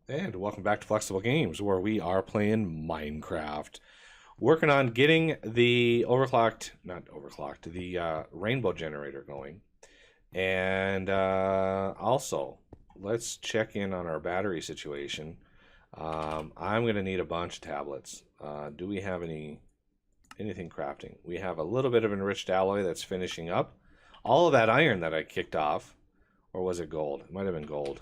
And welcome back to Flexible Games, where we are playing Minecraft. Working on getting the the rainbow generator going. And also, let's check in on our battery situation. I'm going to need a bunch of tablets. Do we have anything crafting? We have a little bit of enriched alloy that's finishing up. All of that iron that I kicked off, or was it gold? It might have been gold.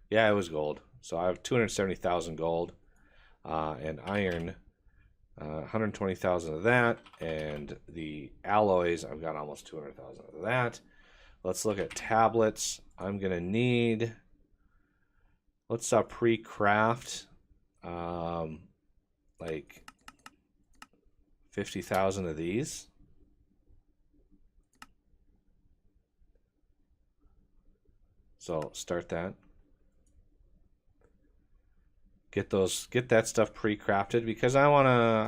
Yeah, it was gold. So I have 270,000 gold and iron, 120,000 of that, and the alloys, I've got almost 200,000 of that. Let's look at tablets. I'm going to need, let's pre-craft like 50,000 of these. So start that. Get that stuff pre-crafted because I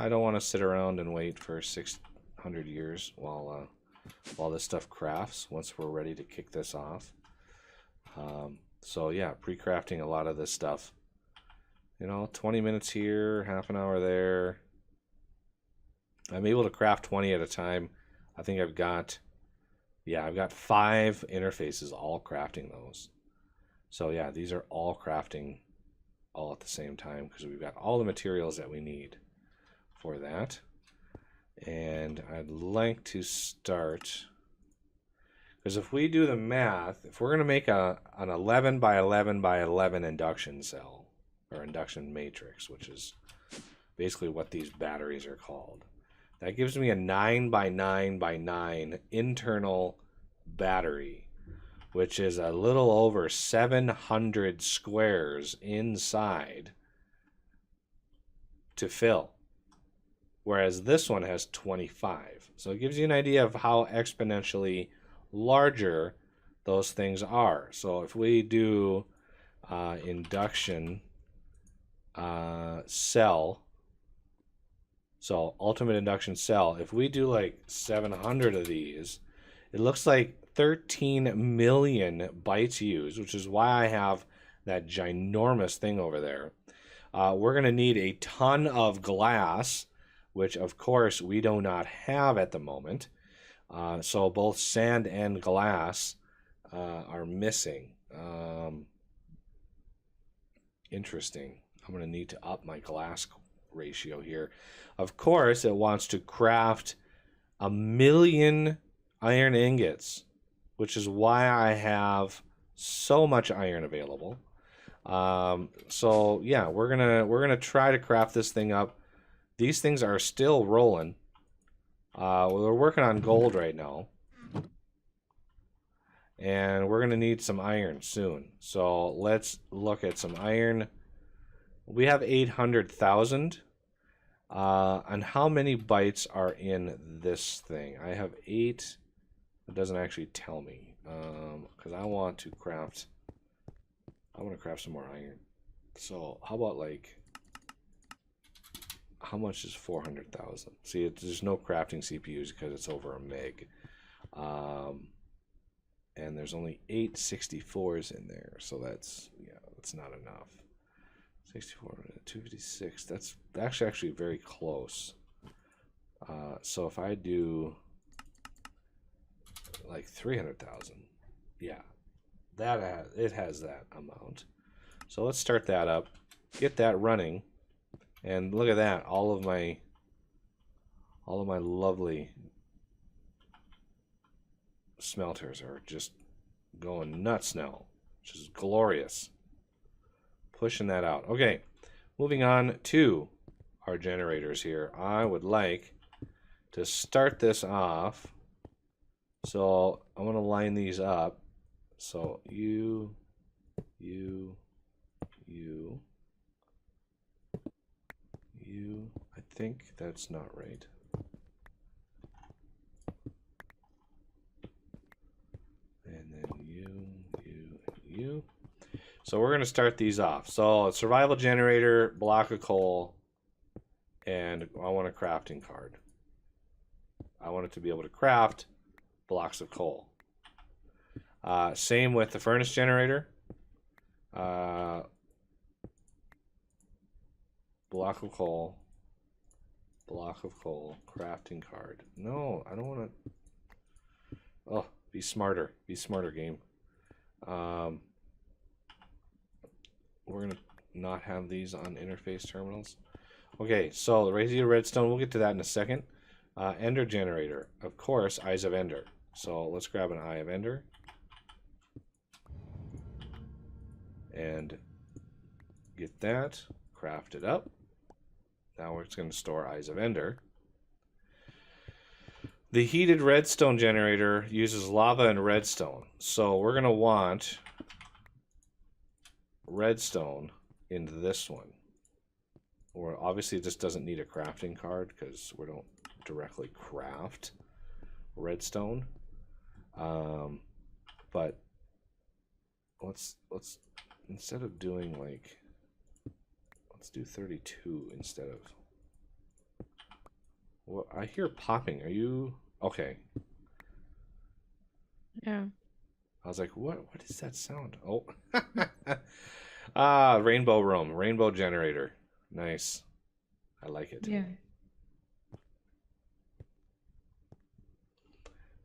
don't want to sit around and wait for 600 years while this stuff crafts once we're ready to kick this off. So yeah, pre-crafting a lot of this stuff. 20 minutes here, half an hour there. I'm able to craft 20 at a time. I think I've got 5 interfaces all crafting those. So yeah, these are all crafting all at the same time because we've got all the materials that we need for that. And I'd like to start, because if we do the math, if we're going to make an 11 by 11 by 11 induction cell, or induction matrix, which is basically what these batteries are called, that gives me a 9 by 9 by 9 internal battery, which is a little over 700 squares inside to fill. Whereas this one has 25. So it gives you an idea of how exponentially larger those things are. So if we do induction cell, so ultimate induction cell, if we do like 700 of these, it looks like 13 million bytes used, which is why I have that ginormous thing over there. We're going to need a ton of glass, which of course we do not have at the moment. So both sand and glass are missing. Interesting. I'm going to need to up my glass ratio here. Of course, it wants to craft 1,000,000 iron ingots, which is why I have so much iron available. So yeah, we're gonna try to craft this thing up. These things are still rolling. We're working on gold right now, and we're gonna need some iron soon. So let's look at some iron. We have 800,000. And how many bytes are in this thing? I have 8. It doesn't actually tell me because I want to craft some more iron. So how about like, how much is 400,000? See, there's no crafting CPUs because it's over a meg. And there's only 8 64s in there, so that's not enough. 64, 256, that's actually very close. So if I do like 300,000, yeah, it has that amount. So let's start that up, get that running, and look at that. All of my lovely smelters are just going nuts now, which is glorious. Pushing that out. Okay, moving on to our generators here. I would like to start this off. So I'm going to line these up. So you, I think that's not right. And then you. So we're going to start these off. So survival generator, block of coal, and I want a crafting card. I want it to be able to craft blocks of coal. Same with the furnace generator. block of coal. Block of coal. Crafting card. No, I don't want to. Oh, be smarter. Be smarter, game. We're going to not have these on interface terminals. Okay, so radiated redstone, we'll get to that in a second. Ender generator. Of course, Eyes of Ender. So let's grab an Eye of Ender. And get that. Craft it up. Now we're just going to store Eyes of Ender. The heated redstone generator uses lava and redstone. So we're going to want redstone into this one. Or obviously this doesn't need a crafting card because we don't directly craft redstone. But let's instead of doing like, let's do 32 instead of. Well, I hear popping. Are you okay? Yeah. I was like, what is that sound? Oh. Rainbow room, rainbow generator. Nice. I like it. Yeah.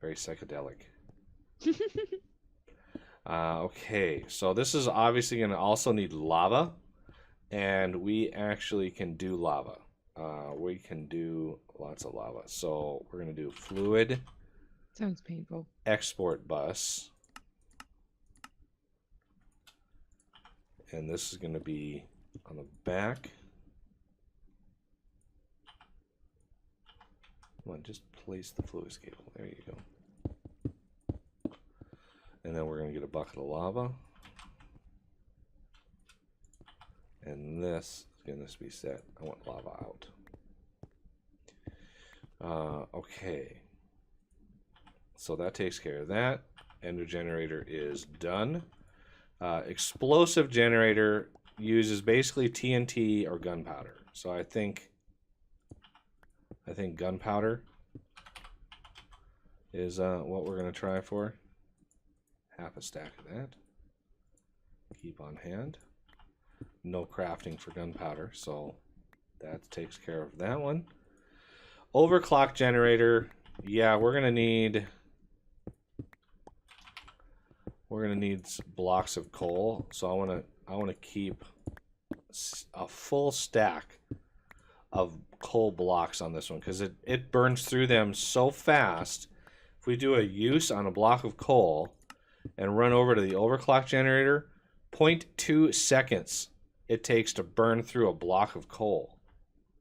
Very psychedelic. Okay, so this is obviously going to also need lava, and we actually can do lava. We can do lots of lava. So we're going to do fluid. Sounds painful. Export bus. And this is going to be on the back. Come on, just place the fluid cable. There you go. And then we're going to get a bucket of lava. And this is going to be set. I want lava out. Okay. So that takes care of that. Ender generator is done. Explosive generator uses basically TNT or gunpowder. So I think gunpowder is what we're going to try for. Half a stack of that. Keep on hand. No crafting for gunpowder, so that takes care of that one. Overclock generator. Yeah, we're gonna need blocks of coal. So I wanna keep a full stack of coal blocks on this one because it burns through them so fast. If we do a use on a block of coal and run over to the overclock generator, 0.2 seconds it takes to burn through a block of coal.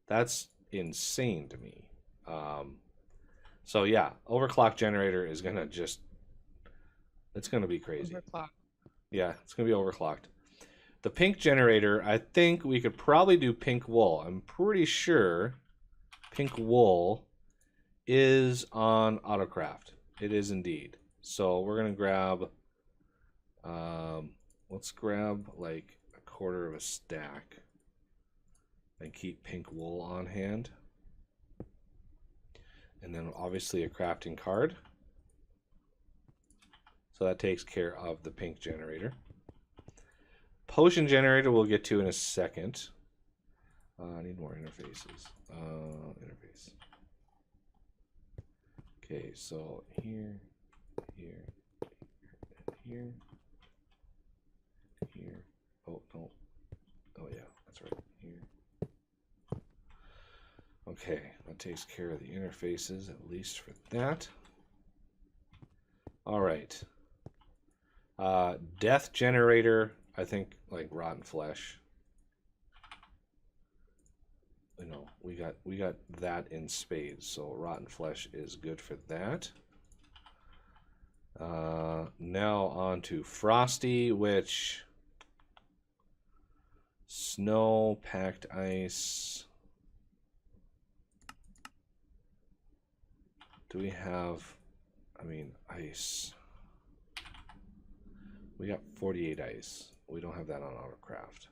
That's insane to me. So yeah, overclock generator is gonna it's gonna be crazy. Overclock. Yeah, it's gonna be overclocked. The pink generator, I think we could probably do pink wool. I'm pretty sure pink wool is on autocraft. It is indeed. So we're gonna grab, let's grab like a quarter of a stack and keep pink wool on hand. And then obviously a crafting card. So that takes care of the pink generator. Potion generator we'll get to in a second. I need more interfaces. Interface. Okay, so here, here, here, here. Oh, no. Oh, yeah, that's right. Here. Okay, that takes care of the interfaces, at least for that. All right. Death generator, I think like rotten flesh. You know, we got that in spades, so rotten flesh is good for that. Now on to frosty, which snow, packed ice. Do we have, I mean, ice? We got 48 ice. We don't have that on autocraft.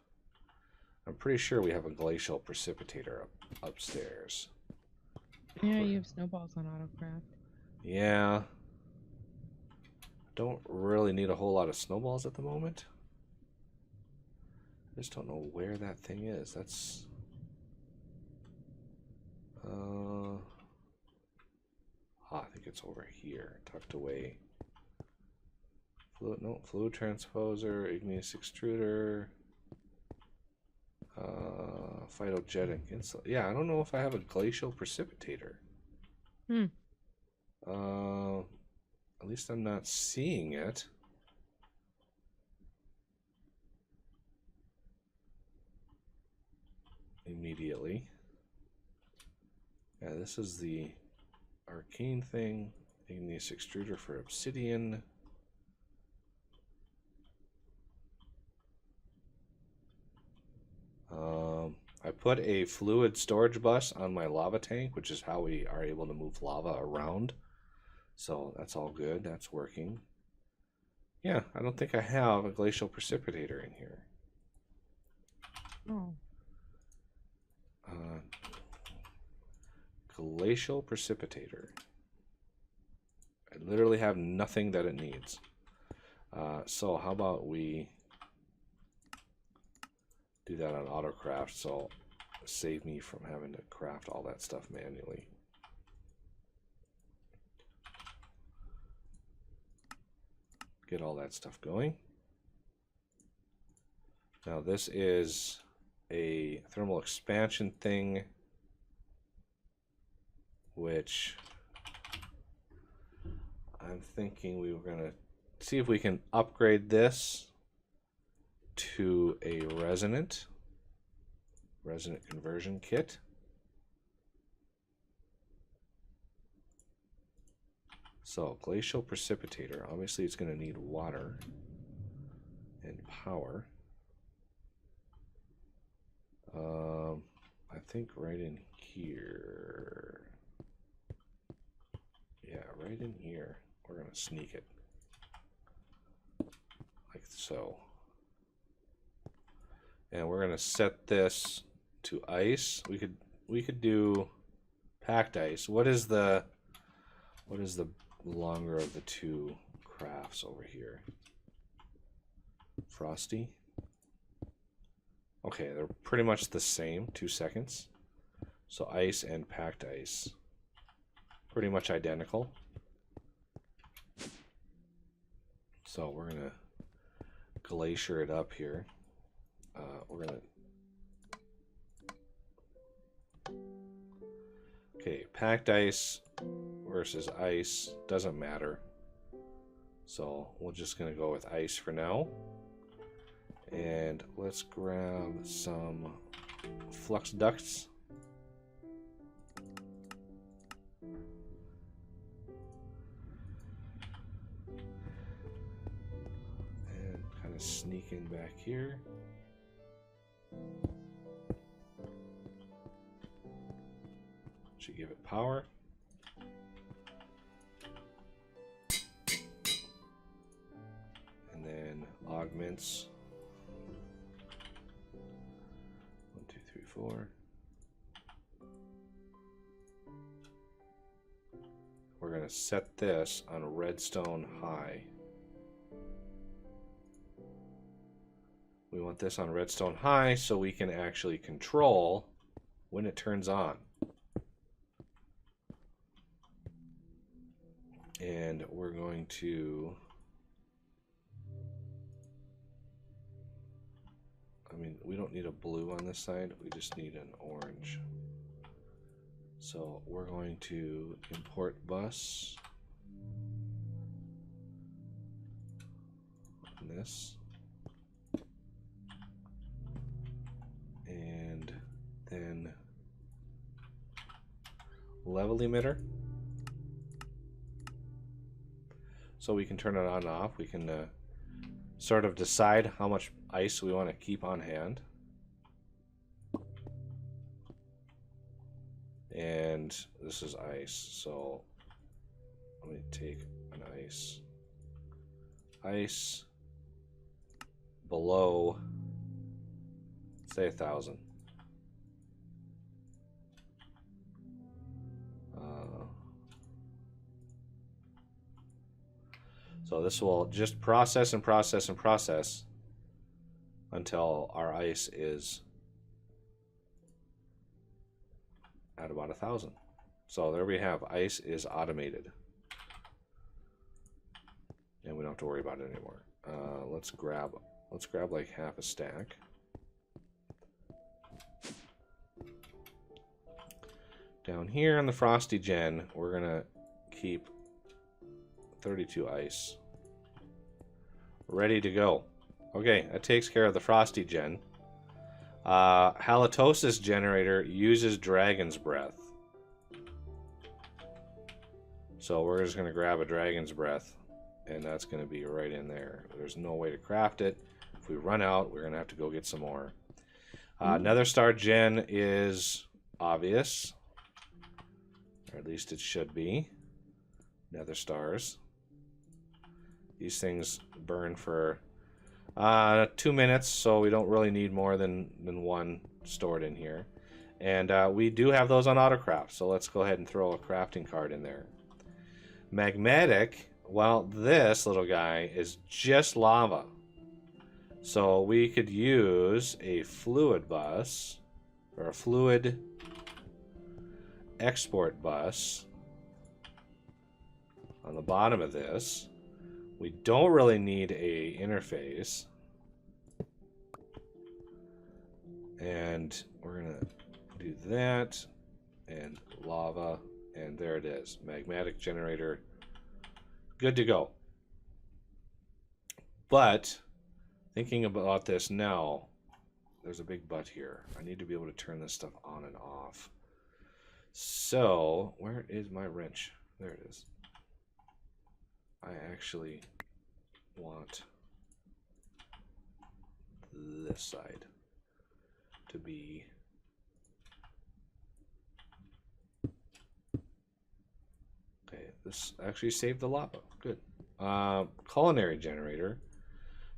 I'm pretty sure we have a glacial precipitator upstairs. Yeah, you have snowballs on autocraft. Yeah. Don't really need a whole lot of snowballs at the moment. I just don't know where that thing is. That's I think it's over here, tucked away. Fluid transposer, igneous extruder, phytogenic insult. Yeah, I don't know if I have a glacial precipitator. At least I'm not seeing it. Immediately. Yeah, this is the arcane thing. Igneous extruder for obsidian. I put a fluid storage bus on my lava tank, which is how we are able to move lava around. So that's all good. That's working. Yeah, I don't think I have a glacial precipitator in here. Oh. Glacial precipitator. I literally have nothing that it needs. So how about we do that on autocraft, so save me from having to craft all that stuff manually. Get all that stuff going. Now this is a thermal expansion thing, which I'm thinking we were going to see if we can upgrade this to a resonant conversion kit. So glacial precipitator, obviously it's going to need water and power. I think right in here. Yeah, right in here. We're going to sneak it. Like so. And we're going to set this to ice. We could do packed ice. What is the longer of the two crafts over here? Frosty. Okay, they're pretty much the same, 2 seconds. So ice and packed ice. Pretty much identical. So we're going to glacier it up here. We're going to... Okay, packed ice versus ice doesn't matter. So we're just going to go with ice for now. And let's grab some flux ducts. And kind of sneak in back here. Should give it power. And then augments. 1, 2, 3, 4. We're going to set this on redstone high. We want this on redstone high so we can actually control when it turns on. And we're going to, I mean, we don't need a blue on this side, we just need an orange. So we're going to import bus on this. And then level emitter. So we can turn it on and off. We can sort of decide how much ice we want to keep on hand. And this is ice. So let me take an ice. Ice below, say 1,000. So this will just process and process and process until our ice is at about 1,000. So there we have, ice is automated. And we don't have to worry about it anymore. Let's grab like half a stack. Down here on the Frosty Gen, we're gonna keep 32 ice. Ready to go. Okay, that takes care of the Frosty Gen. Halitosis Generator uses Dragon's Breath. So we're just gonna grab a Dragon's Breath, and that's gonna be right in there. There's no way to craft it. If we run out, we're gonna have to go get some more. Nether Star Gen is obvious. Or at least it should be. Nether stars. These things burn for 2 minutes, so we don't really need more than one stored in here. And we do have those on autocraft, so let's go ahead and throw a crafting card in there. Magmatic, well, this little guy is just lava. So we could use a fluid bus, or a fluid export bus on the bottom of this. We don't really need a interface, and we're gonna do that, and lava, and there it is. Magmatic Generator, good to go. But thinking about this now, there's a big but here. I need to be able to turn this stuff on and off. So, where is my wrench? There it is. I actually want this side to be okay. This actually saved the lava. Good. Culinary Generator.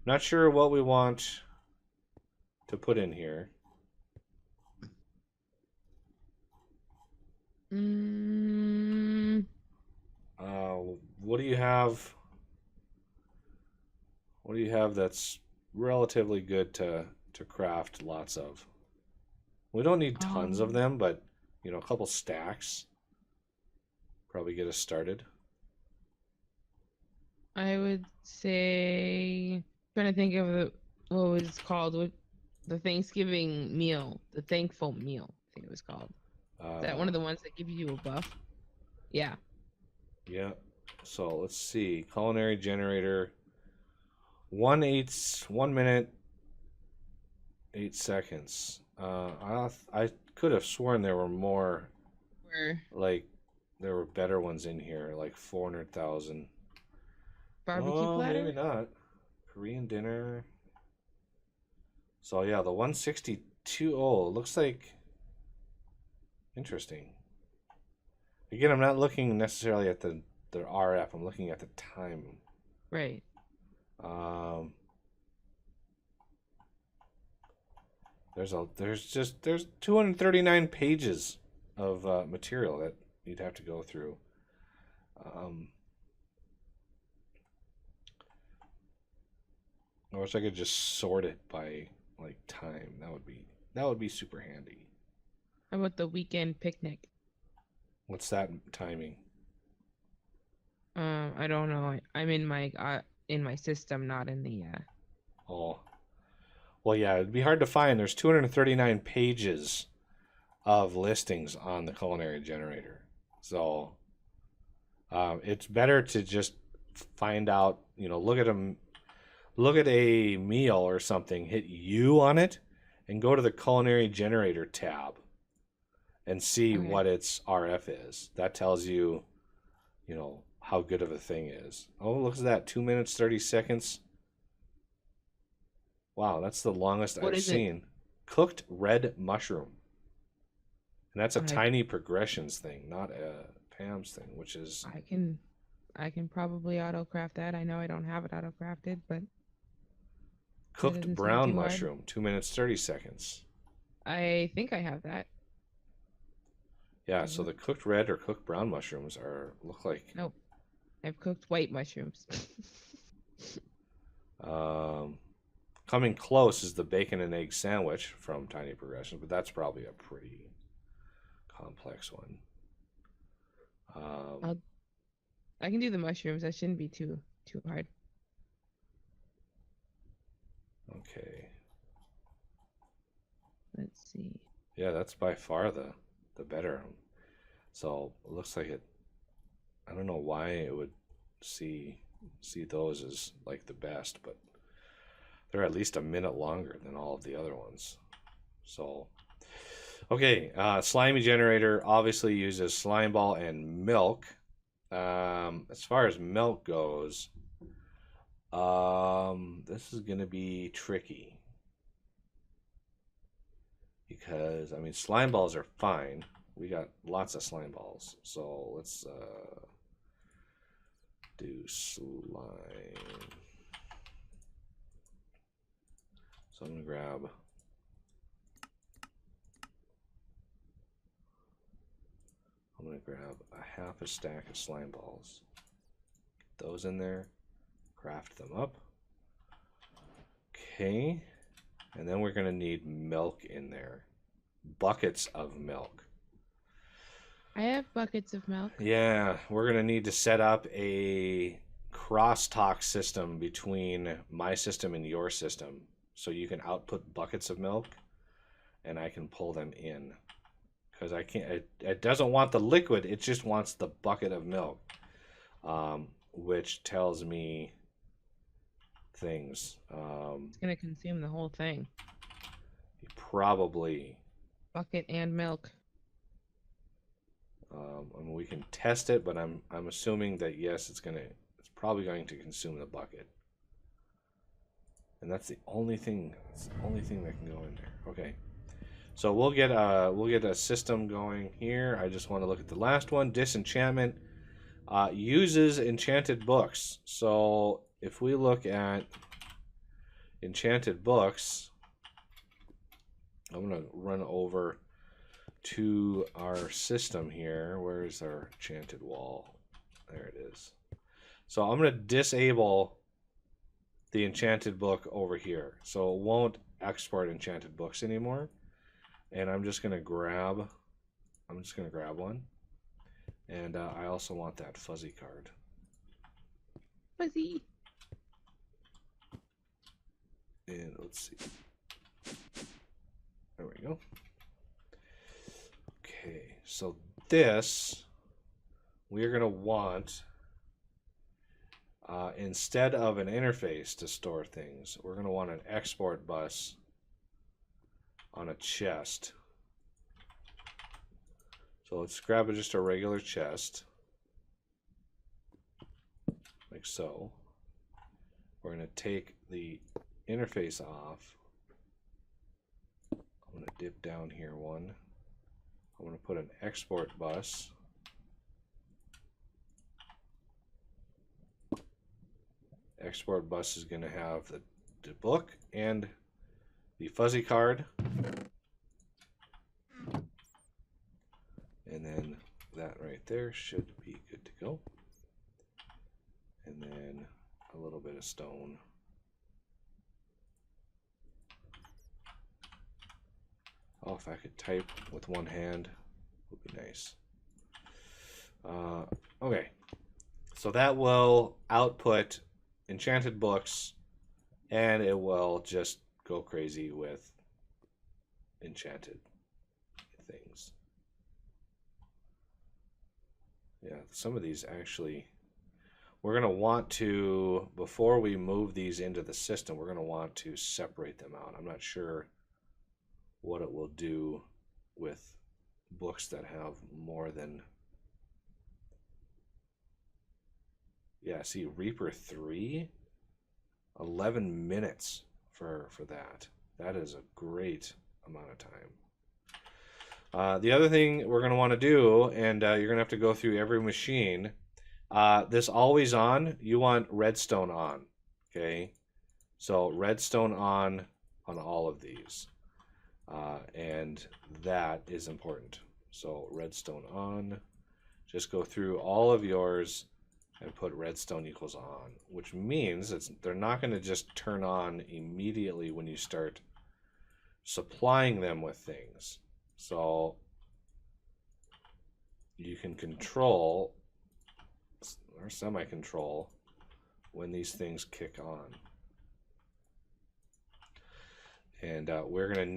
Not sure what we want to put in here. What do you have? What do you have that's relatively good to craft lots of? We don't need tons of them, but you know, a couple stacks probably get us started. I would say, trying to think of what was called, the Thanksgiving meal, the thankful meal, I think it was called. Is that one of the ones that give you a buff? Yeah. Yeah. So let's see. Culinary Generator. 1 minute 8 seconds. I could have sworn there were more. Like there were better ones in here, like 400,000. Barbecue platter? Maybe not. Korean dinner. So yeah, the 162. Oh, it looks like interesting. Again, I'm not looking necessarily at the RF. I'm looking at the time. Right. There's 239 pages of material that you'd have to go through. I wish I could just sort it by like time. That would be super handy. How about the weekend picnic? What's that timing? I don't know. I'm in my system, not in the. Oh, well, yeah, it'd be hard to find. There's 239 pages of listings on the Culinary Generator, so it's better to just find out. You know, look at a meal or something, hit U on it, and go to the Culinary Generator tab, and see what its RF is. That tells you, you know, how good of a thing is. Oh, look at that. 2 minutes, 30 seconds. Wow, that's the longest I've seen. Cooked red mushroom. And that's a tiny progressions thing, not a Pam's thing, which is... I can probably auto-craft that. I know I don't have it auto-crafted, but... Cooked brown mushroom, 2 minutes, 30 seconds. I think I have that. Yeah, so the cooked red or cooked brown mushrooms look like... Nope. I've cooked white mushrooms. Coming close is the bacon and egg sandwich from Tiny Progressions, but that's probably a pretty complex one. I can do the mushrooms. That shouldn't be too hard. Okay. Let's see. Yeah, that's by far the better. So it looks like it. I don't know why it would see those as like the best, but they're at least a minute longer than all of the other ones. So, okay, Slimey Generator obviously uses slime ball and milk. As far as milk goes, this is gonna be tricky because I mean slime balls are fine. We got lots of slime balls, so let's do slime. So I'm gonna grab a half a stack of slime balls. Get those in there, craft them up. Okay, and then we're gonna need milk in there. Buckets of milk. I have buckets of milk. Yeah, we're gonna need to set up a crosstalk system between my system and your system, so you can output buckets of milk, and I can pull them in. Because I can't. It doesn't want the liquid. It just wants the bucket of milk, which tells me things. It's gonna consume the whole thing. Probably. Bucket and milk. I mean, we can test it, but I'm assuming that yes, it's probably going to consume the bucket, and that's the only thing. That's the only thing that can go in there. Okay, so we'll get a system going here. I just want to look at the last one. Disenchantment uses enchanted books. So if we look at enchanted books, I'm gonna run over to our system here. Where is our enchanted wall? There it is. So I'm going to disable the enchanted book over here, so it won't export enchanted books anymore. And I'm just going to grab one, and I also want that fuzzy card. Fuzzy. And let's see. There we go. Okay, so this we are going to want, instead of an interface to store things, we're going to want an export bus on a chest. So let's grab just a regular chest, like so. We're going to take the interface off. I'm going to dip down here one. I'm going to put an export bus. Export bus is going to have the book and the fuzzy card. And then that right there should be good to go. And then a little bit of stone. Oh, if I could type with one hand, would be nice. Okay, so that will output enchanted books, and it will just go crazy with enchanted things. Yeah, some of these actually, we're going to want to, before we move these into the system, we're going to want to separate them out. I'm not sure what it will do with books that have more than, yeah, see, Reaper 3, 11 minutes for that. That is a great amount of time. The other thing we're going to want to do, and you're going to have to go through every machine, this always on, you want Redstone on, okay? So Redstone on all of these. And that is important. So redstone on, just go through all of yours and put redstone equals on, which means they're not going to just turn on immediately when you start supplying them with things. So you can control or semi-control when these things kick on. And we're going to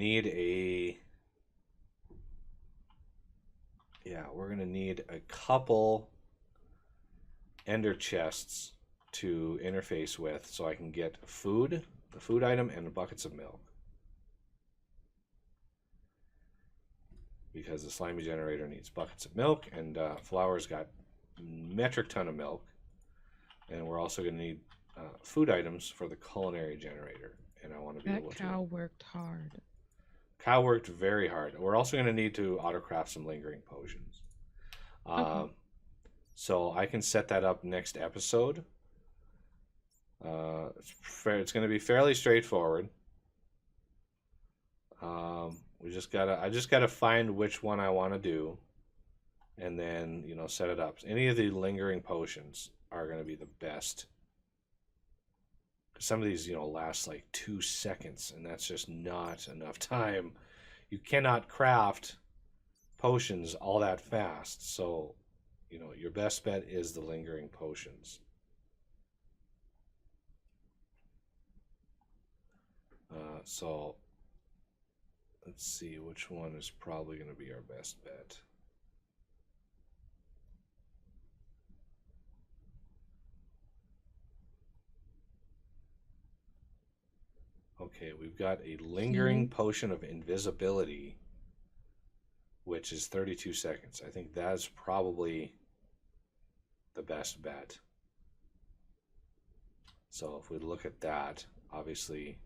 need a couple ender chests to interface with so I can get food, the food item, and buckets of milk. Because the Slimy Generator needs buckets of milk, and Flower's got metric ton of milk. And we're also going to need food items for the Culinary Generator. And I want to be able to... That cow worked hard. Cow worked very hard. We're also going to need to autocraft some lingering potions. Okay. So I can set that up next episode. It's going to be fairly straightforward. I just gotta find which one I want to do, and then set it up. Any of the lingering potions are going to be the best. Some of these last like 2 seconds, and that's just not enough time. You cannot craft potions all that fast, so your best bet is the lingering potions. So let's see which one is probably going to be our best bet. Okay, we've got a lingering potion of invisibility, which is 32 seconds. I think that's probably the best bet. So if we look at that, obviously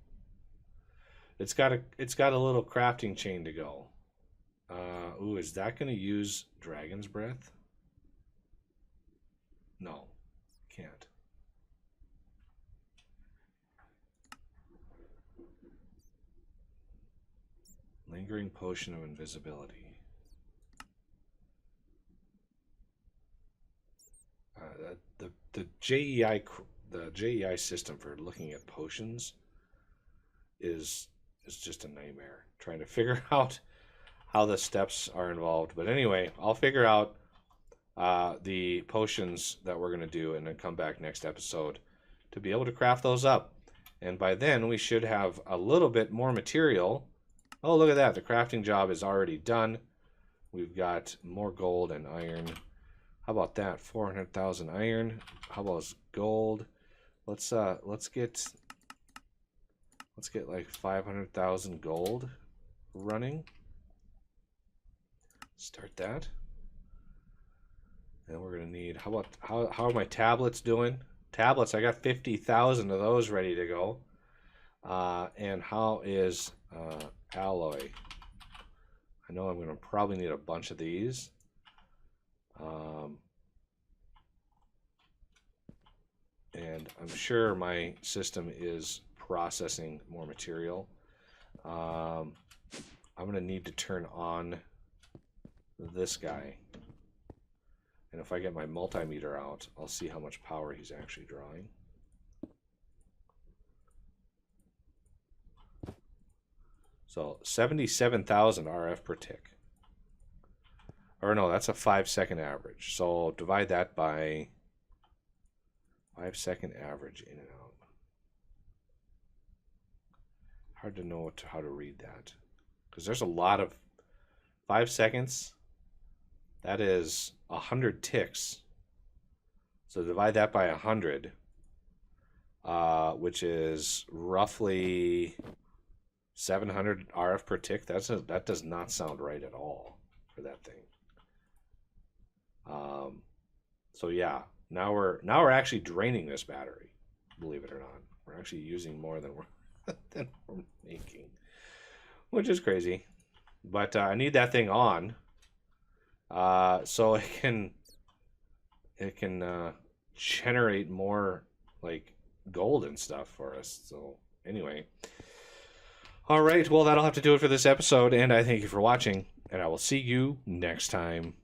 it's got a little crafting chain to go. Ooh, is that going to use Dragon's Breath? No, can't. Lingering potion of invisibility. The JEI system for looking at potions is just a nightmare. Trying to figure out how the steps are involved. But anyway, I'll figure out the potions that we're going to do and then come back next episode to be able to craft those up. And by then we should have a little bit more material. Oh, look at that. The crafting job is already done. We've got more gold and iron. How about that? 400,000 iron. How about gold? Let's get like 500,000 gold running. Start that. And we're gonna need, how are my tablets doing? Tablets, I got 50,000 of those ready to go. And how is alloy? I know I'm gonna probably need a bunch of these. And I'm sure my system is processing more material. I'm gonna need to turn on this guy. And if I get my multimeter out, I'll see how much power he's actually drawing. So 77,000 RF per tick. Or no, that's a 5-second average. So divide that by 5-second average in and out. Hard to know how to read that. Because there's a lot of 5 seconds. That is 100 ticks. So divide that by 100, which is roughly 700 RF per tick. That does not sound right at all for that thing. So yeah, now we're actually draining this battery. Believe it or not, we're actually using more than we're making, which is crazy. But I need that thing on. So it can generate more like gold and stuff for us. So anyway, all right, well, that'll have to do it for this episode, and I thank you for watching, and I will see you next time.